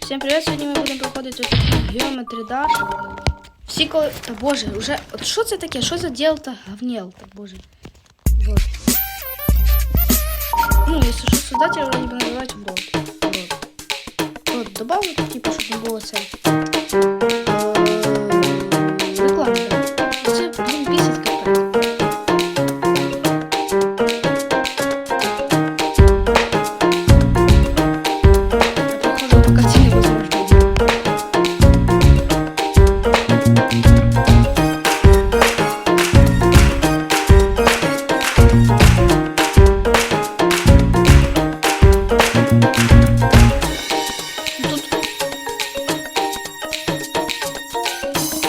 Всем привет! Сьогодні ми будемо проходити ось такий Geometry Dash. Всі коли... Та боже, уже... От що це таке? Що за діло-то говнєл-то, боже. Вот. Ну, если что, создателя вроде бы называть бот. Вот, добавлю, типа, чтобы не было цель. Реклама. Це, блин, бісить капець.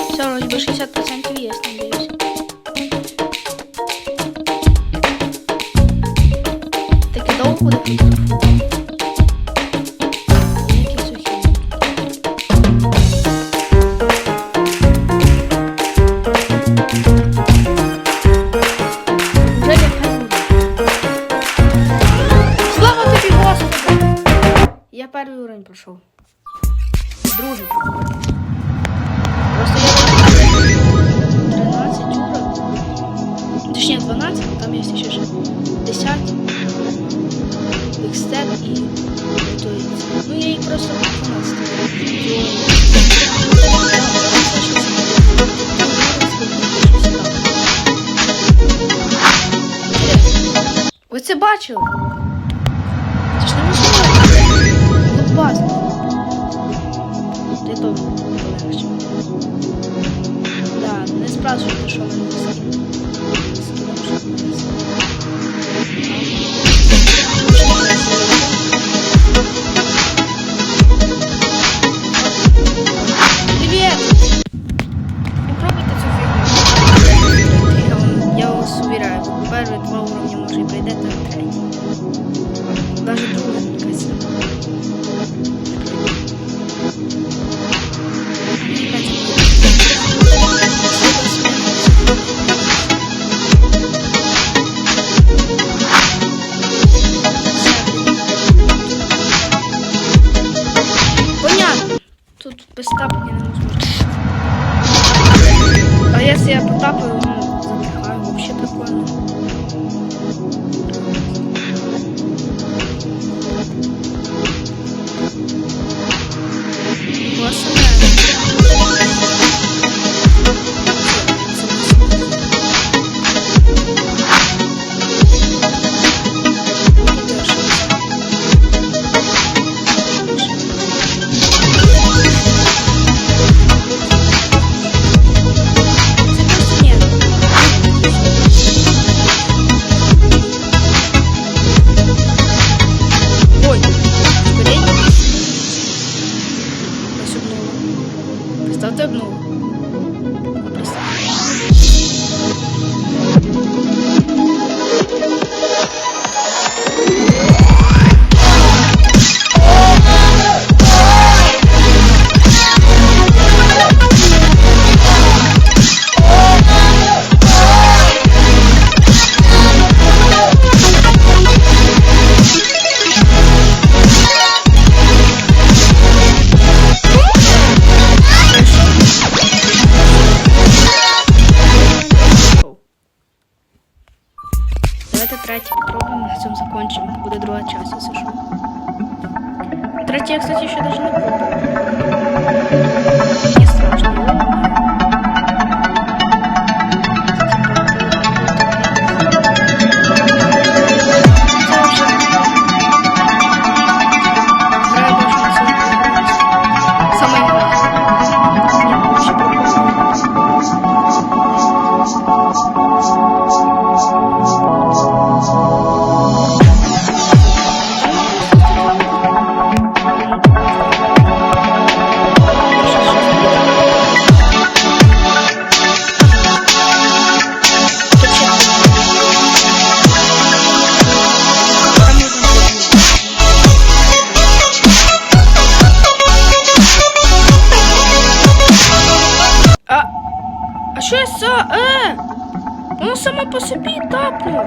Все, вроде бы 60% есть, надеюсь. Так и долго буду фотографировать. Які сухі. Уже легко буде. Слава тобі, Господи! Я перший уровень пройшов. Другий. Просто я 13 уровней. Точнее 12, там есть еще 10. Экстеп и готовится. Ну я их просто 12. Ви це бачили? Це ж не можливо. Опасно. Ти то полегше. Да, не спрашивайте, що мене скинули. Привет! Попробуйте цю фігню. Я вас уверяю, перші 2 уровня може і прийдете, а третій. Даже другий, мені кажется. Понятно. Тут без тапки невозможно. А если я потапаю, ну, запихаю, вообще прикольно. Ставте обнову. Давайте третій попробуємо, на цьому закончимо. Буде друга часть, если що. Третій я, кстати, ще даже не пробував. Не страшно. А що я воно само по собі тапнуло.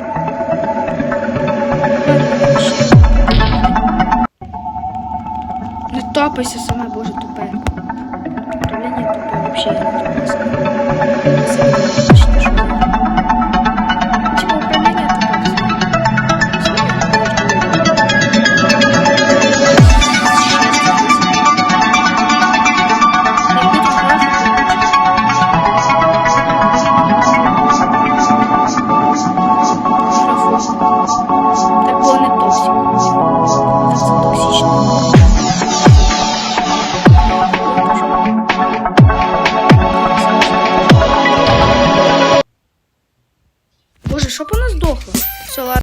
Не тапайся саме, боже, тупе. Управління тупе, взагалі я не тупе.